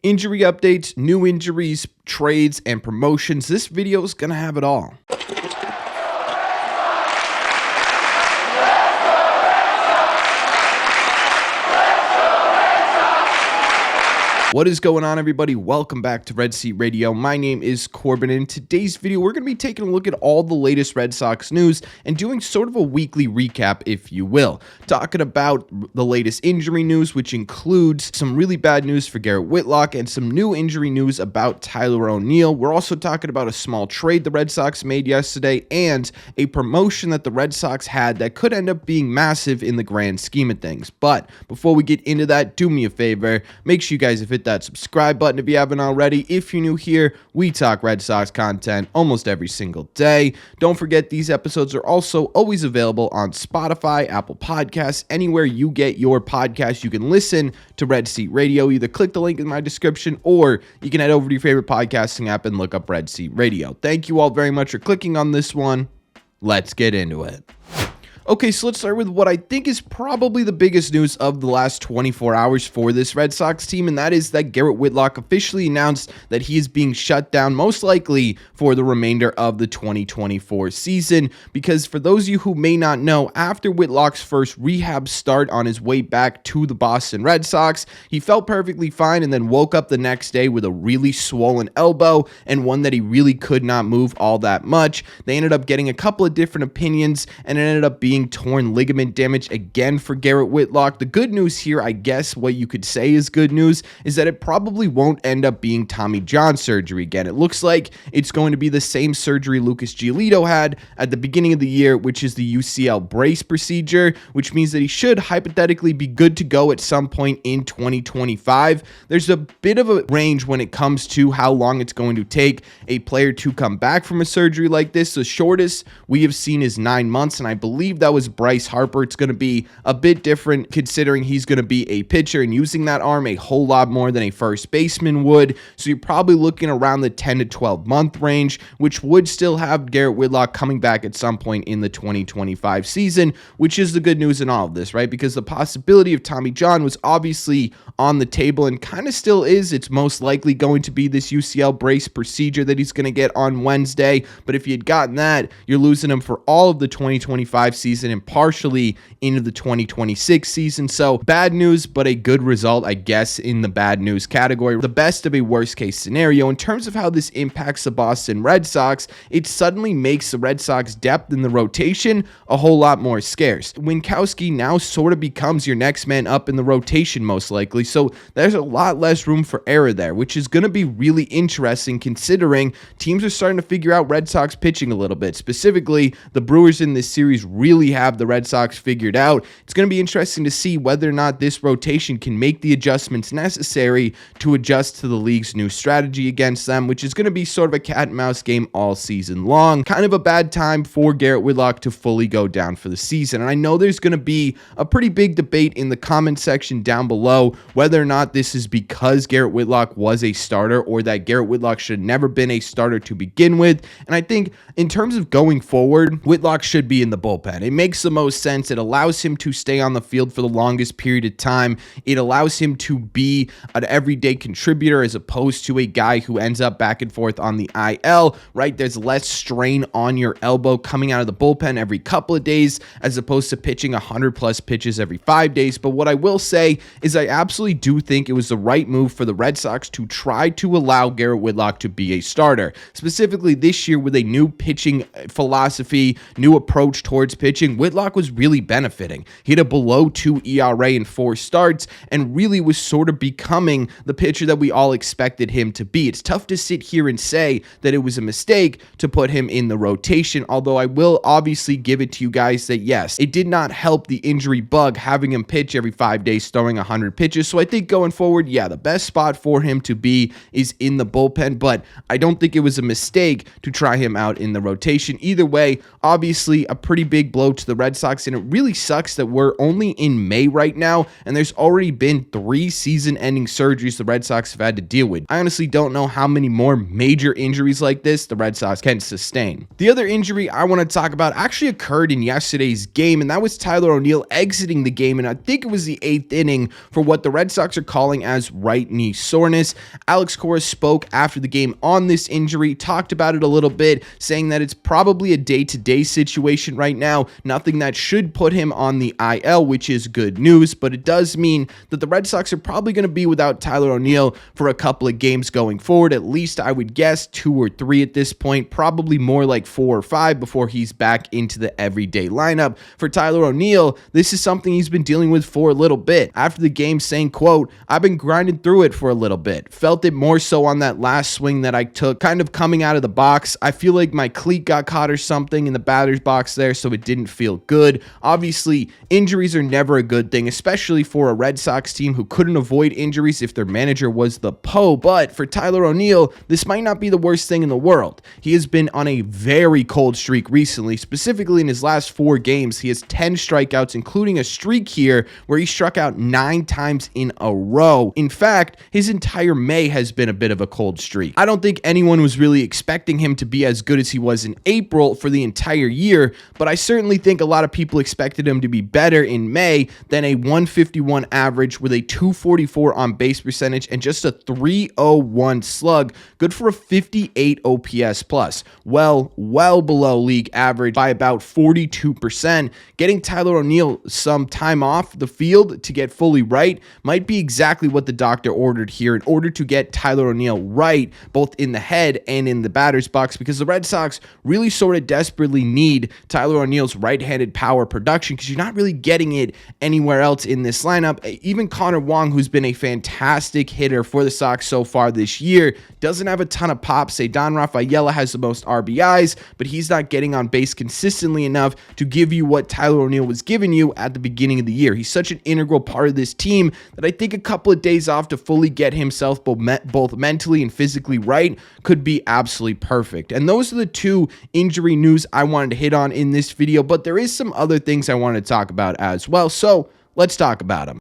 Injury updates, new injuries, trades, and promotions. This video is going to have it all. What is going on, everybody? Welcome back to Red Seat Radio. My name is Corbin, and in today's video, we're going to be taking a look at all the latest Red Sox news and doing sort of a weekly recap, if you will. Talking about the latest injury news, which includes some really bad news for Garrett Whitlock and some new injury news about Tyler O'Neill. We're also talking about a small trade the Red Sox made yesterday and a promotion that the Red Sox had that could end up being massive in the grand scheme of things. But before we get into that, do me a favor. Make sure you guys have hit that subscribe button if you haven't already. If you're new here, we talk Red Sox content almost every single day. Don't forget, these episodes are also always available on Spotify, Apple Podcasts, anywhere you get your podcasts. You can listen to Red Seat Radio. Either click the link in my description or you can head over to your favorite podcasting app and look up Red Seat Radio. Thank you all very much for clicking on this one. Let's get into it. Okay, so let's start with what I think is probably the biggest news of the last 24 hours for this Red Sox team, and that is that Garrett Whitlock officially announced that he is being shut down, most likely for the remainder of the 2024 season. Because for those of you who may not know, after Whitlock's first rehab start on his way back to the Boston Red Sox, he felt perfectly fine and then woke up the next day with a really swollen elbow and one that he really could not move all that much. They ended up getting a couple of different opinions, and it ended up being torn ligament damage again for Garrett Whitlock. The good news here, I guess what you could say is good news, is that it probably won't end up being Tommy John surgery again. It looks like it's going to be the same surgery Lucas Giolito had at the beginning of the year, which is the UCL brace procedure, which means that he should hypothetically be good to go at some point in 2025. There's a bit of a range when it comes to how long it's going to take a player to come back from a surgery like this. The shortest we have seen is 9 months, and I believe that was Bryce Harper. It's going to be a bit different considering he's going to be a pitcher and using that arm a whole lot more than a first baseman would. So you're probably looking around the 10 to 12 month range, which would still have Garrett Whitlock coming back at some point in the 2025 season, which is the good news in all of this, right? Because the possibility of Tommy John was obviously on the table and kind of still is. It's most likely going to be this UCL brace procedure that he's going to get on Wednesday. But if you had gotten that, you're losing him for all of the 2025 season and partially into the 2026 season. So bad news, but a good result, I guess, in the bad news category. The best of a worst case scenario. In terms of how this impacts the Boston Red Sox, it suddenly makes the Red Sox depth in the rotation a whole lot more scarce. Winkowski now sort of becomes your next man up in the rotation, most likely. So there's a lot less room for error there, which is going to be really interesting considering teams are starting to figure out Red Sox pitching a little bit. Specifically, the Brewers in this series really have the Red Sox figured out. It's going to be interesting to see whether or not this rotation can make the adjustments necessary to adjust to the league's new strategy against them, which is going to be sort of a cat and mouse game all season long. Kind of a bad time for Garrett Whitlock to fully go down for the season. And I know there's going to be a pretty big debate in the comment section down below whether or not this is because Garrett Whitlock was a starter or that Garrett Whitlock should have never been a starter to begin with. And I think in terms of going forward, Whitlock should be in the bullpen. It makes the most sense. It allows him to stay on the field for the longest period of time. It allows him to be an everyday contributor as opposed to a guy who ends up back and forth on the IL, right? There's less strain on your elbow coming out of the bullpen every couple of days as opposed to pitching 100 plus pitches every 5 days. But what I will say is I absolutely do think it was the right move for the Red Sox to try to allow Garrett Whitlock to be a starter. Specifically this year with a new pitching philosophy, new approach towards pitching, Whitlock was really benefiting. He had a below 2 ERA in 4 starts and really was sort of becoming the pitcher that we all expected him to be. It's tough to sit here and say that it was a mistake to put him in the rotation, although I will obviously give it to you guys that yes, it did not help the injury bug having him pitch every 5 days throwing 100 pitches. So I think going forward, yeah, the best spot for him to be is in the bullpen, but I don't think it was a mistake to try him out in the rotation. Either way, obviously a pretty big blow blow to the Red Sox, and it really sucks that we're only in May right now, and there's already been 3 season-ending surgeries the Red Sox have had to deal with. I honestly don't know how many more major injuries like this the Red Sox can sustain. The other injury I want to talk about actually occurred in yesterday's game, and that was Tyler O'Neill exiting the game, and I think it was the 8th inning for what the Red Sox are calling as right knee soreness. Alex Cora spoke after the game on this injury, talked about it a little bit, saying that it's probably a day-to-day situation right now, nothing that should put him on the IL, which is good news, but it does mean that the Red Sox are probably going to be without Tyler O'Neill for a couple of games going forward. At least I would guess 2 or 3 at this point, probably more like 4 or 5 before he's back into the everyday lineup. For Tyler O'Neill, this is something he's been dealing with for a little bit. After the game saying, quote, "I've been grinding through it for a little bit. Felt it more so on that last swing that I took, kind of coming out of the box. I feel like my cleat got caught or something in the batter's box there, so it didn't feel good." Obviously, injuries are never a good thing, especially for a Red Sox team who couldn't avoid injuries if their manager was the Poe. But for Tyler O'Neill, this might not be the worst thing in the world. He has been on a very cold streak recently. Specifically in his last 4 games, he has 10 strikeouts, including a streak here where he struck out 9 times in a row. In fact, his entire May has been a bit of a cold streak. I don't think anyone was really expecting him to be as good as he was in April for the entire year, but I certainly think a lot of people expected him to be better in May than a 151 average with a 244 on base percentage and just a 301 slug, good for a 58 OPS plus. Well below league average by about 42%. Getting Tyler O'Neill some time off the field to get fully right might be exactly what the doctor ordered here in order to get Tyler O'Neill right, both in the head and in the batter's box, because the Red Sox really sort of desperately need Tyler O'Neill's right-handed power production because you're not really getting it anywhere else in this lineup. Even Connor Wong, who's been a fantastic hitter for the Sox so far this year, doesn't have a ton of pop. Don Rafaela has the most RBIs, but he's not getting on base consistently enough to give you what Tyler O'Neill was giving you at the beginning of the year. He's such an integral part of this team that I think a couple of days off to fully get himself both mentally and physically right could be absolutely perfect. And those are the 2 injury news I wanted to hit on in this video, but there is some other things I wanted to talk about as well, so let's talk about them.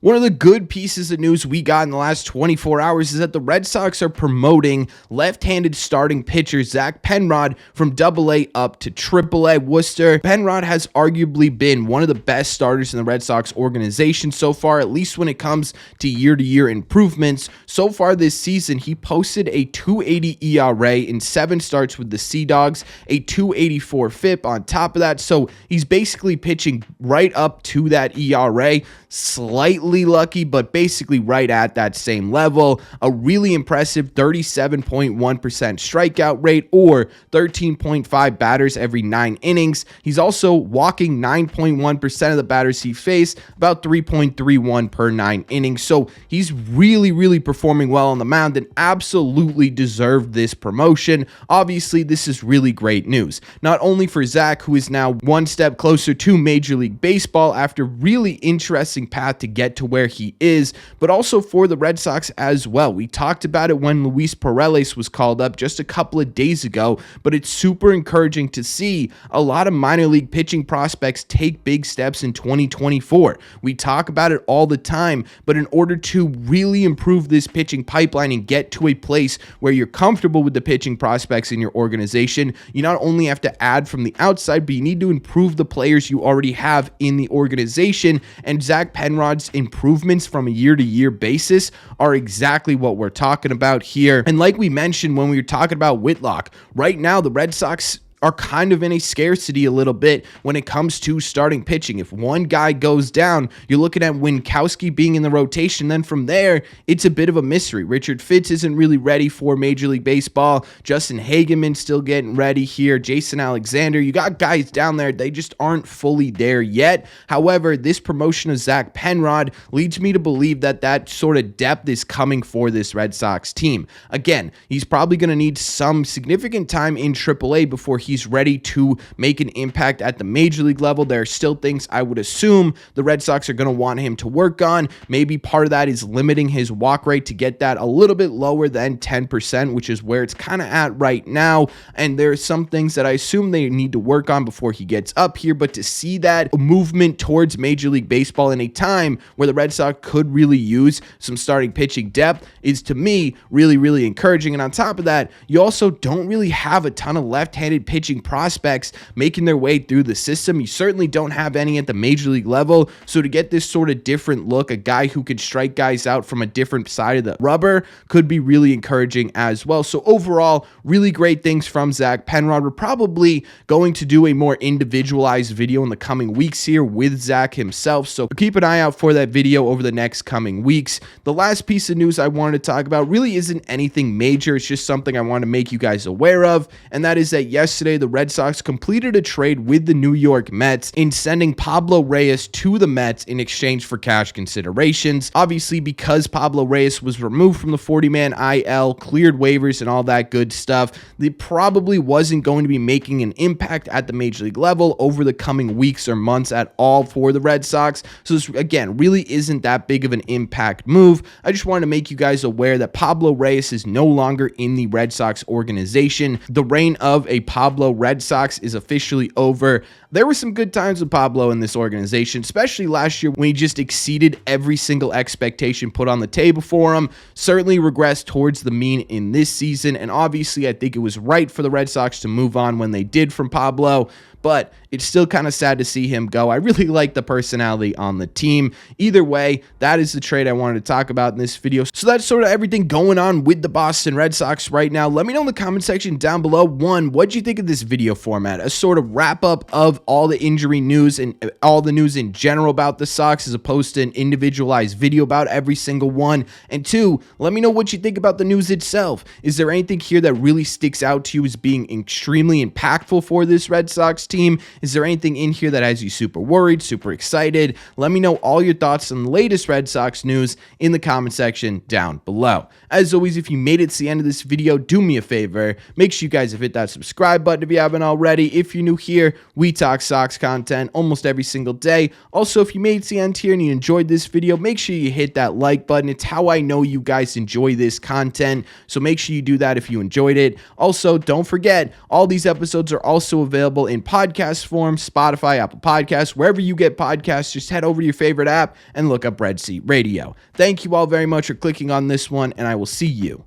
One of the good pieces of news we got in the last 24 hours is that the Red Sox are promoting left-handed starting pitcher Zack Penrod from AA up to AAA Worcester. Penrod has arguably been one of the best starters in the Red Sox organization so far, at least when it comes to year-to-year improvements. So far this season, he posted a 2.80 ERA in 7 starts with the Sea Dogs, a 2.84 FIP on top of that, so he's basically pitching right up to that ERA, slightly lucky, but basically right at that same level. A really impressive 37.1% strikeout rate or 13.5 batters every 9 innings. He's also walking 9.1% of the batters he faced, about 3.31 per 9 innings. So he's really performing well on the mound and absolutely deserved this promotion. Obviously, this is really great news. Not only for Zach, who is now one step closer to Major League Baseball after really interesting path to get to where he is, but also for the Red Sox as well. We talked about it when Luis Perales was called up just a couple of days ago, but it's super encouraging to see a lot of minor league pitching prospects take big steps in 2024. We talk about it all the time, but in order to really improve this pitching pipeline and get to a place where you're comfortable with the pitching prospects in your organization, you not only have to add from the outside, but you need to improve the players you already have in the organization, and Zack Penrod's improvements from a year-to-year basis are exactly what we're talking about here. And like we mentioned when we were talking about Whitlock, right now the Red Sox are kind of in a scarcity a little bit when it comes to starting pitching. If one guy goes down, you're looking at Winkowski being in the rotation. Then from there, it's a bit of a mystery. Richard Fitz isn't really ready for Major League Baseball. Justin Hageman still getting ready here. Jason Alexander. You got guys down there. They just aren't fully there yet. However, this promotion of Zack Penrod leads me to believe that that sort of depth is coming for this Red Sox team. Again, he's probably going to need some significant time in AAA before he he's ready to make an impact at the major league level. There are still things I would assume the Red Sox are going to want him to work on. Maybe part of that is limiting his walk rate to get that a little bit lower than 10%, which is where it's kind of at right now. And there are some things that I assume they need to work on before he gets up here. But to see that movement towards Major League Baseball in a time where the Red Sox could really use some starting pitching depth is, to me, really, really encouraging. And on top of that, you also don't really have a ton of left-handed pitching prospects making their way through the system. You certainly don't have any at the major league level. So to get this sort of different look, a guy who could strike guys out from a different side of the rubber, could be really encouraging as well. So overall, really great things from Zack Penrod. We're probably going to do a more individualized video in the coming weeks here with Zach himself. So keep an eye out for that video over the next coming weeks. The last piece of news I wanted to talk about really isn't anything major. It's just something I want to make you guys aware of. And that is that yesterday, the Red Sox completed a trade with the New York Mets in sending Pablo Reyes to the Mets in exchange for cash considerations. Obviously, because Pablo Reyes was removed from the 40-man IL, cleared waivers and all that good stuff, they probably wasn't going to be making an impact at the major league level over the coming weeks or months at all for the Red Sox. So this, again, really isn't that big of an impact move. I just wanted to make you guys aware that Pablo Reyes is no longer in the Red Sox organization. The reign of a Pablo Red Sox is officially over. There were some good times with Pablo in this organization, especially last year when he just exceeded every single expectation put on the table for him. Certainly regressed towards the mean in this season, and obviously I think it was right for the Red Sox to move on when they did from Pablo, but it's still kind of sad to see him go. I really like the personality on the team. Either way, that is the trade I wanted to talk about in this video. So that's sort of everything going on with the Boston Red Sox right now. Let me know in the comment section down below. One, what do you think of this video format? A sort of wrap up of all the injury news and all the news in general about the Sox, as opposed to an individualized video about every single one. And two, let me know what you think about the news itself. Is there anything here that really sticks out to you as being extremely impactful for this Red Sox team? Is there anything in here that has you super worried, super excited? Let me know all your thoughts on the latest Red Sox news in the comment section down below. As always, if you made it to the end of this video, do me a favor. Make sure you guys have hit that subscribe button if you haven't already. If you're new here, we talk Sox content almost every single day. Also, if you made it to the end here and you enjoyed this video, make sure you hit that like button. It's how I know you guys enjoy this content, so make sure you do that if you enjoyed it. Also, don't forget, all these episodes are also available in podcast form, Spotify, Apple Podcasts, wherever you get podcasts. Just head over to your favorite app and look up Red Seat Radio. Thank you all very much for clicking on this one, and I will see you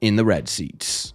in the Red Seats.